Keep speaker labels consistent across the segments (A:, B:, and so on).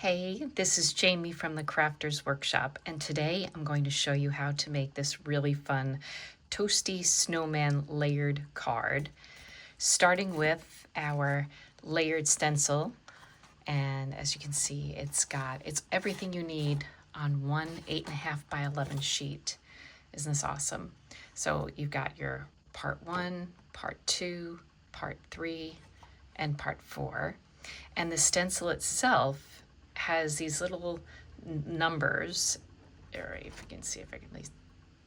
A: Hey, this is Jamie from the Crafters Workshop, and today I'm going to show you how to make this really fun Toasty Snowman layered card, starting with our layered stencil. And as you can see, it's everything you need on one 8.5 by 11 sheet. Isn't this awesome? So you've got your part 1, part 2, part 3, and part 4. And the stencil itself has these little numbers, or if you can see, if I can at least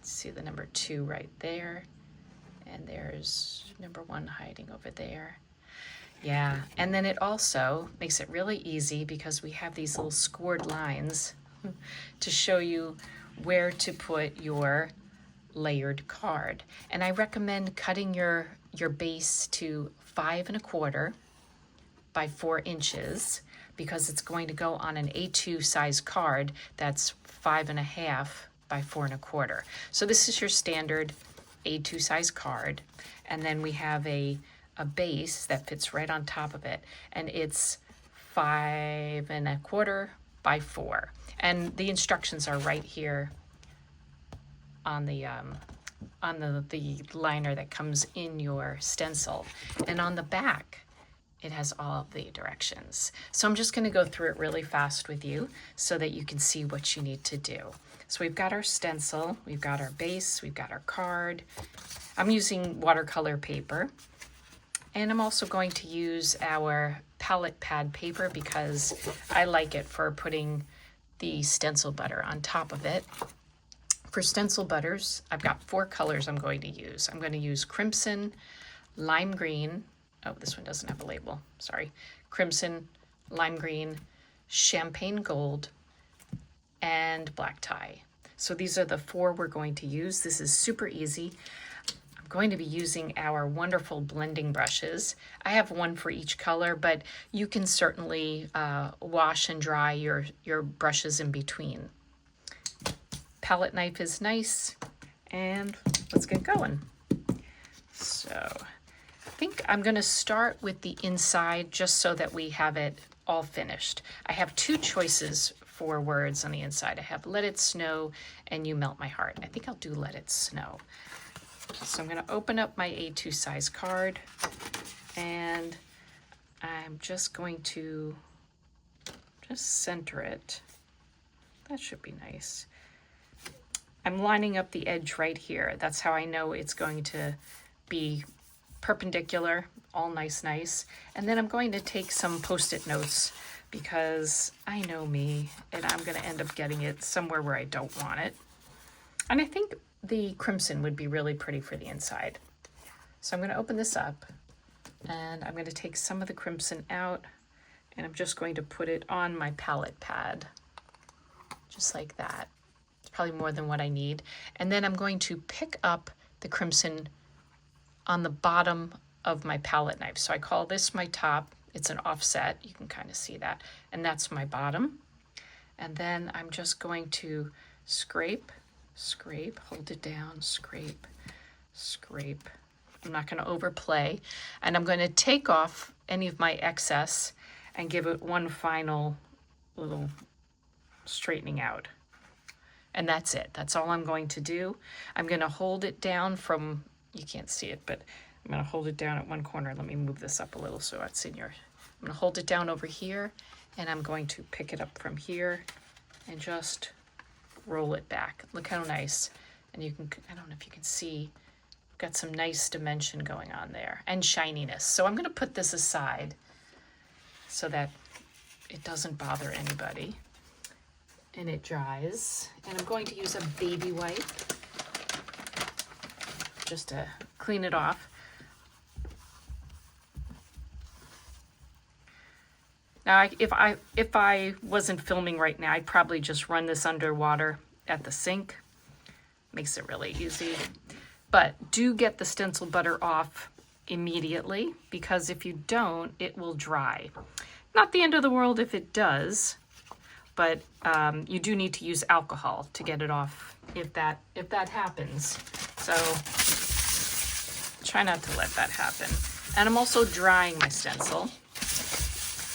A: see the number 2 right there, and there's number 1 hiding over there. Yeah, and then it also makes it really easy because we have these little scored lines to show you where to put your layered card. And I recommend cutting your base to 5 1/4 by 4 inches because it's going to go on an A2 size card that's 5 1/2 by 4 1/4. So this is your standard A2 size card, and then we have a base that fits right on top of it, and it's 5 1/4 by 4. And the instructions are right here on the liner that comes in your stencil, and on the back it has all of the directions. So I'm just going to go through it really fast with you so that you can see what you need to do. So we've got our stencil, we've got our base, we've got our card. I'm using watercolor paper, and I'm also going to use our palette pad paper because I like it for putting the stencil butter on top of it. For stencil butters, I've got 4 colors I'm going to use. I'm going to use crimson, lime green, oh, this one doesn't have a label, sorry. Crimson, lime green, champagne gold, and black tie. So these are the 4 we're going to use. This is super easy. I'm going to be using our wonderful blending brushes. I have one for each color, but you can certainly wash and dry your brushes in between. Palette knife is nice, and let's get going. So I think I'm going to start with the inside just so that we have it all finished. I have 2 choices for words on the inside. I have Let It Snow and You Melt My Heart. I think I'll do Let It Snow. So I'm going to open up my A2 size card, and I'm just going to just center it. That should be nice. I'm lining up the edge right here. That's how I know it's going to be perpendicular, all nice. And then I'm going to take some Post-it notes because I know me and I'm going to end up getting it somewhere where I don't want it. And I think the crimson would be really pretty for the inside. So I'm going to open this up, and I'm going to take some of the crimson out, and I'm just going to put it on my palette pad, just like that. It's probably more than what I need. And then I'm going to pick up the crimson on the bottom of my palette knife. So I call this my top. It's an offset. You can kind of see that. And that's my bottom. And then I'm just going to scrape, hold it down, scrape. I'm not going to overplay. And I'm going to take off any of my excess and give it one final little straightening out. And that's it. That's all I'm going to do. I'm going to hold it down from, you can't see it, but I'm going to hold it down at one corner. Let me move this up a little so it's in your, I'm going to hold it down over here, and I'm going to pick it up from here and just roll it back. Look how nice. And you can, I don't know if you can see, got some nice dimension going on there and shininess. So I'm going to put this aside so that it doesn't bother anybody and it dries. And I'm going to use a baby wipe just to clean it off. Now, if I wasn't filming right now, I'd probably just run this underwater at the sink. Makes it really easy. But do get the stencil butter off immediately, because if you don't, it will dry. Not the end of the world if it does, but you do need to use alcohol to get it off if that happens. So try not to let that happen. And I'm also drying my stencil.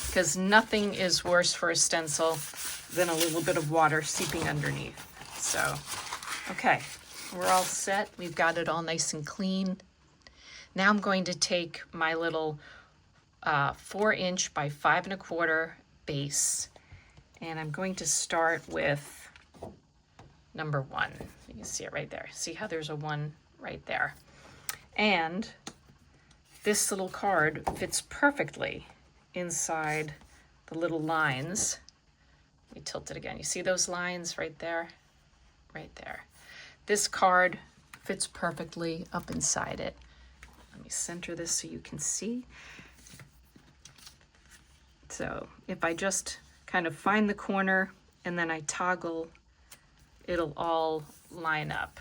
A: because nothing is worse for a stencil than a little bit of water seeping underneath. So, okay, we're all set. We've got it all nice and clean. Now I'm going to take my little 4" by 5 1/4 base, and I'm going to start with number 1. You can see it right there. See how there's a 1 right there? And this little card fits perfectly inside the little lines. Let me tilt it again. You see those lines right there? Right there. This card fits perfectly up inside it. Let me center this so you can see. So if I just kind of find the corner and then I toggle, it'll all line up.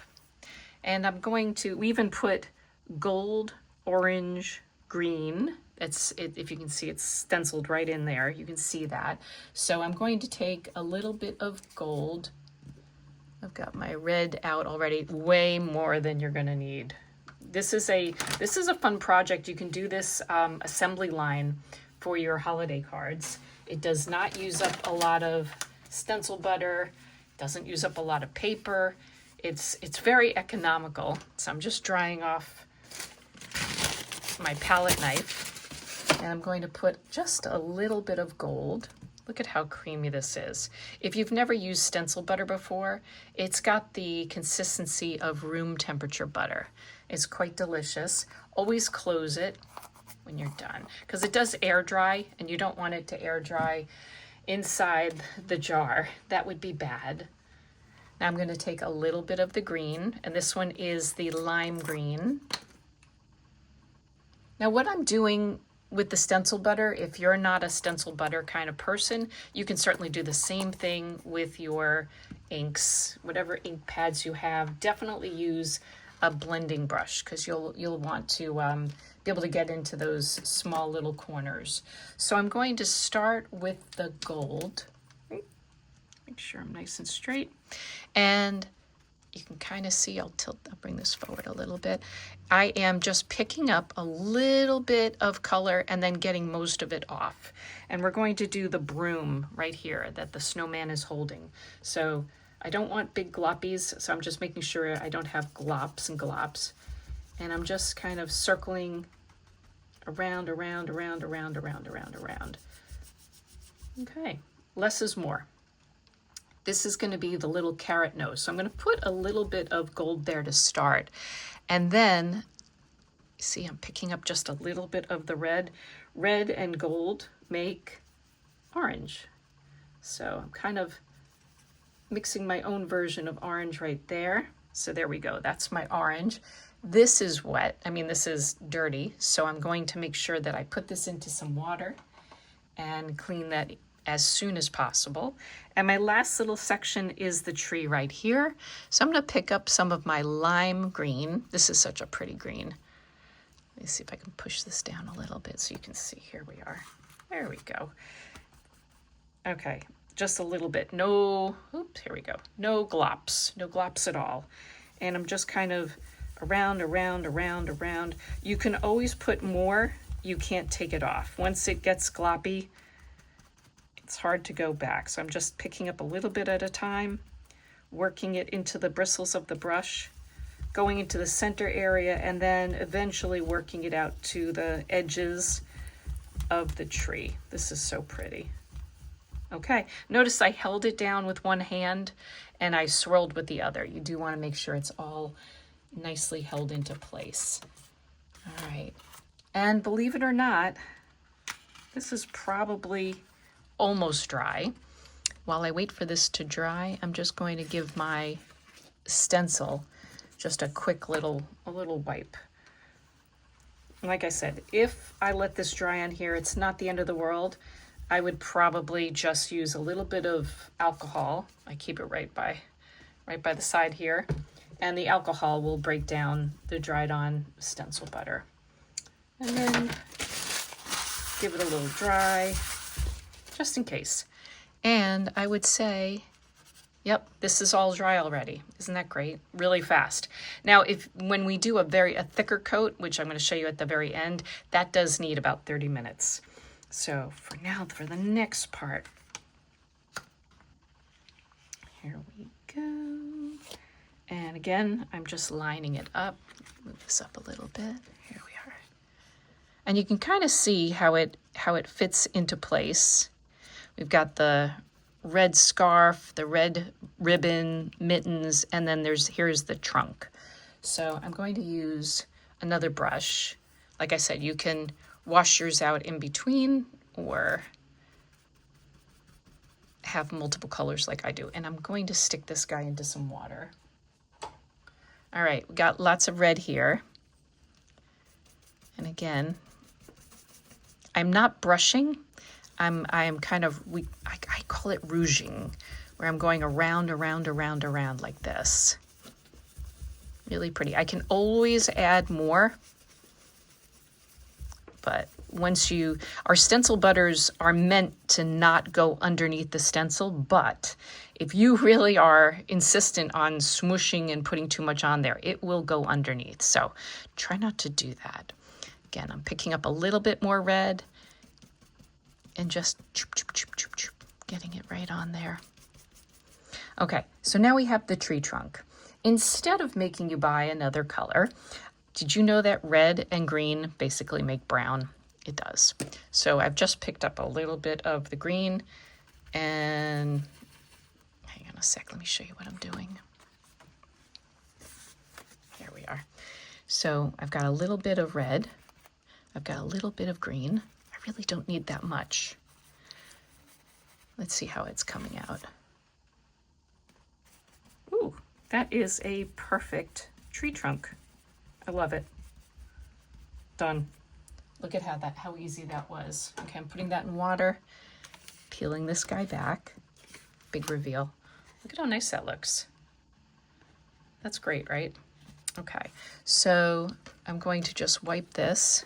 A: And I'm going to, we even put gold, orange, green. If you can see, it's stenciled right in there. You can see that. So I'm going to take a little bit of gold. I've got my red out already, way more than you're gonna need. This is a fun project. You can do this assembly line for your holiday cards. It does not use up a lot of stencil butter, doesn't use up a lot of paper. It's very economical. So I'm just drying off my palette knife, and I'm going to put just a little bit of gold. Look at how creamy this is. If you've never used stencil butter before, it's got the consistency of room temperature butter. It's quite delicious. Always close it when you're done, because it does air dry, and you don't want it to air dry inside the jar. That would be bad. Now I'm going to take a little bit of the green, and this one is the lime green. Now what I'm doing with the stencil butter, if you're not a stencil butter kind of person, you can certainly do the same thing with your inks, whatever ink pads you have. Definitely use a blending brush, because you'll want to be able to get into those small little corners. So I'm going to start with the gold. Make sure I'm nice and straight. And you can kind of see, I'll bring this forward a little bit. I am just picking up a little bit of color and then getting most of it off. And we're going to do the broom right here that the snowman is holding. So I don't want big gloppies, so I'm just making sure I don't have glops and glops. And I'm just kind of circling around. Okay, less is more. This is going to be the little carrot nose. So I'm going to put a little bit of gold there to start. And then, see, I'm picking up just a little bit of the red. Red and gold make orange. So I'm kind of mixing my own version of orange right there. So there we go. That's my orange. This is wet. I mean, this is dirty. So I'm going to make sure that I put this into some water and clean that as soon as possible. And my last little section is the tree right here. So I'm going to pick up some of my lime green. This is such a pretty green. Let me see if I can push this down a little bit so you can see. Here we are. There we go. Okay, just a little bit. No, oops, here we go. No glops at all. And I'm just kind of around. You can always put more. You can't take it off. Once it gets gloppy, it's hard to go back. So I'm just picking up a little bit at a time, working it into the bristles of the brush, going into the center area, and then eventually working it out to the edges of the tree. This is so pretty. Okay, notice I held it down with one hand and I swirled with the other. You do want to make sure it's all nicely held into place. All right, and believe it or not, this is probably almost dry. While I wait for this to dry, I'm just going to give my stencil just a quick little wipe. Like I said, if I let this dry on here, it's not the end of the world. I would probably just use a little bit of alcohol. I keep it right by the side here, and the alcohol will break down the dried on stencil butter. And then give it a little dry, just in case. And I would say, yep, this is all dry already. Isn't that great? Really fast. Now, when we do a thicker coat, which I'm going to show you at the very end, that does need about 30 minutes. So for now, for the next part, here we go. And again, I'm just lining it up. Move this up a little bit. Here we are. And you can kind of see how it fits into place. We've got the red scarf, the red ribbon, mittens, and then here's the trunk. So I'm going to use another brush. Like I said, you can wash yours out in between or have multiple colors like I do. And I'm going to stick this guy into some water. All right, we got lots of red here. And again, I'm not brushing. I'm kind of, I call it rouging, where I'm going around like this. Really pretty. I can always add more, but our stencil butters are meant to not go underneath the stencil, but if you really are insistent on smooshing and putting too much on there, it will go underneath. So try not to do that. Again, I'm picking up a little bit more red and just getting it right on there. Okay, so now we have the tree trunk. Instead of making you buy another color, did you know that red and green basically make brown? It does. So I've just picked up a little bit of the green and hang on a sec, let me show you what I'm doing. There we are. So I've got a little bit of red. I've got a little bit of green. I really don't need that much. Let's see how it's coming out. Ooh, that is a perfect tree trunk. I love it. Done. Look at how easy that was. Okay, I'm putting that in water, peeling this guy back. Big reveal. Look at how nice that looks. That's great, right? Okay, so I'm going to just wipe this.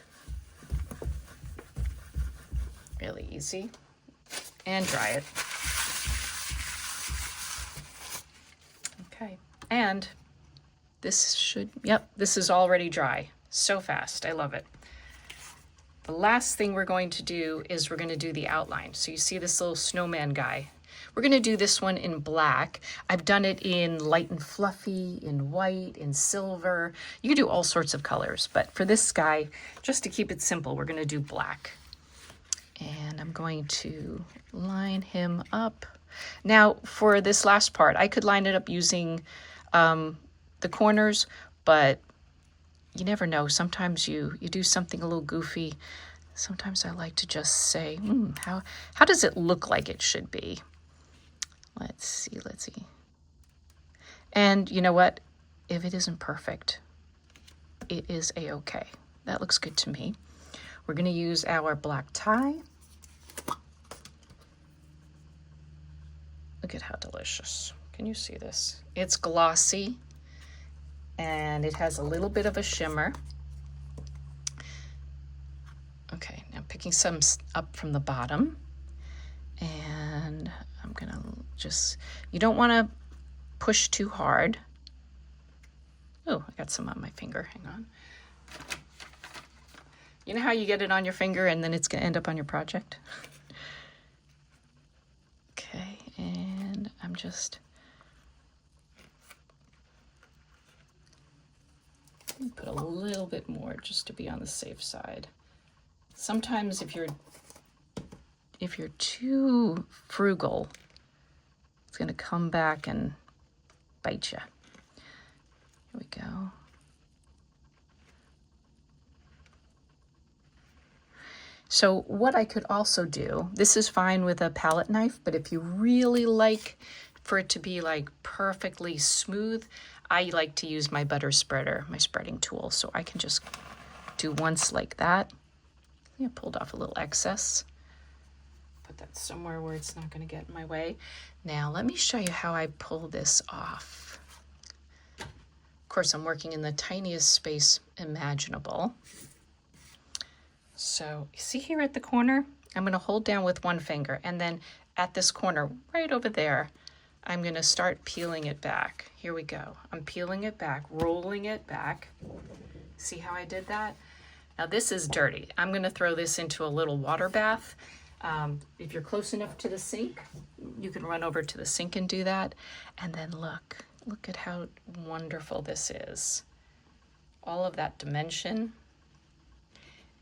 A: Really easy. And dry it. Okay, and this is already dry. So fast, I love it. The last thing we're going to do is we're going to do the outline. So you see this little snowman guy. We're going to do this one in black. I've done it in light and fluffy, in white, in silver. You can do all sorts of colors, but for this guy, just to keep it simple, we're going to do black. And I'm going to line him up. Now, for this last part, I could line it up using the corners, but you never know. Sometimes you do something a little goofy. Sometimes I like to just say, how does it look like it should be? Let's see. And you know what? If it isn't perfect, it is a-okay. That looks good to me. We're going to use our black tie. Look at how delicious. Can you see this? It's glossy and it has a little bit of a shimmer. Okay, now picking some up from the bottom. And I'm gonna you don't wanna push too hard. Oh, I got some on my finger, hang on. You know how you get it on your finger and then it's gonna end up on your project? Okay, and I'm just put a little bit more just to be on the safe side. Sometimes if you're too frugal, it's gonna come back and bite you. Here we go. So what I could also do, this is fine with a palette knife, but if you really like for it to be like perfectly smooth, I like to use my butter spreader, my spreading tool. So I can just do once like that. I pulled off a little excess. Put that somewhere where it's not gonna get in my way. Now let me show you how I pull this off. Of course, I'm working in the tiniest space imaginable. So you see here at the corner, I'm going to hold down with one finger, and then at this corner right over there, I'm going to start peeling it back. Here we go. I'm peeling it back, rolling it back. See how I did that? Now this is dirty. I'm gonna throw this into a little water bath. If you're close enough to the sink, you can run over to the sink and do that. And then look at how wonderful this is. All of that dimension.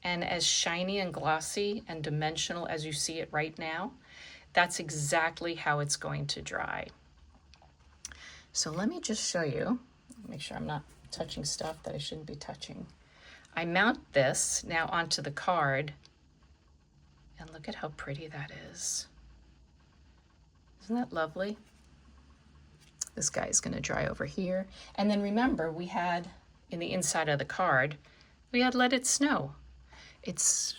A: And as shiny and glossy and dimensional as you see it right now, that's exactly how it's going to dry. So let me just show you, make sure I'm not touching stuff that I shouldn't be touching. I mount this now onto the card, and look at how pretty that is. Isn't that lovely? This guy is going to dry over here. And then remember, we had in the inside of the card, we had Let It Snow. It's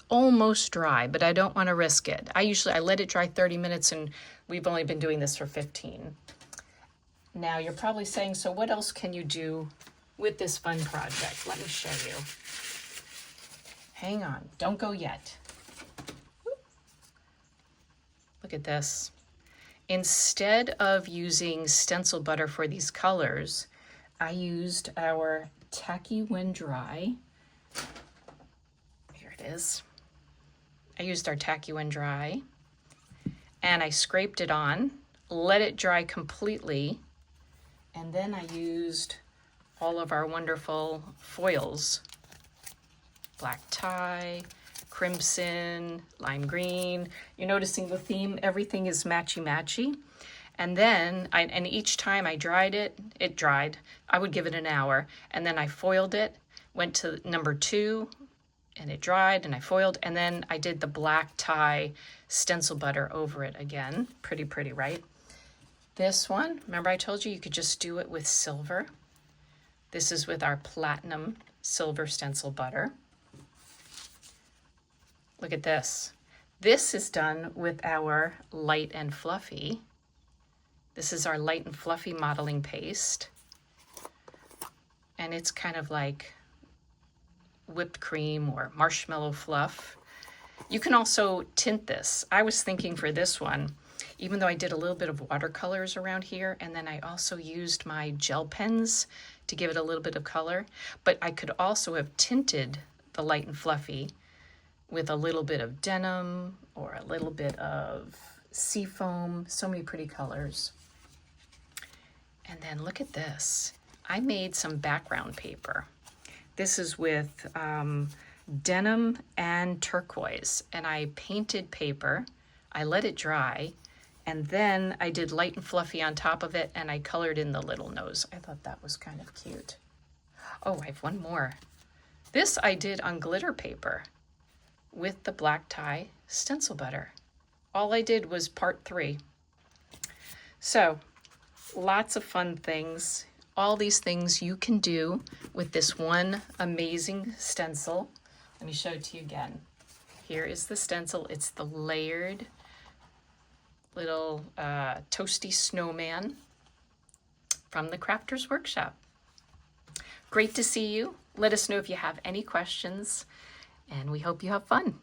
A: almost dry, but I don't want to risk it. I let it dry 30 minutes, and we've only been doing this for 15. Now you're probably saying, so what else can you do with this fun project? Let me show you. Hang on, don't go yet. Look at this. Instead of using stencil butter for these colors, I used our Tacky When Dry. Here it is. I used our Tacky When Dry, and I scraped it on, let it dry completely, and then I used all of our wonderful foils. Black tie, crimson, lime green. You're noticing the theme, everything is matchy-matchy. And then, and each time I dried it, it dried. I would give it an hour, and then I foiled it, went to number 2, and it dried, and I foiled, and then I did the black tie stencil butter over it again. Pretty, right? This one, remember I told you you could just do it with silver. This is with our platinum silver stencil butter. Look at this. This is done with our light and fluffy. This is our light and fluffy modeling paste. And it's kind of like whipped cream or marshmallow fluff. You can also tint this. I was thinking for this one, even though I did a little bit of watercolors around here, and then I also used my gel pens to give it a little bit of color, but I could also have tinted the light and fluffy with a little bit of denim or a little bit of seafoam. So many pretty colors. And then look at this. I made some background paper. This is with denim and turquoise, and I painted paper. I let it dry, and then I did light and fluffy on top of it, and I colored in the little nose. I thought that was kind of cute. Oh, I have one more. This I did on glitter paper with the black tie stencil butter. All I did was part 3. So, lots of fun things. All these things you can do with this one amazing stencil. Let me show it to you again. Here is the stencil. It's the layered little Toasty Snowman from the Crafters Workshop. Great to see you. Let us know if you have any questions, and we hope you have fun.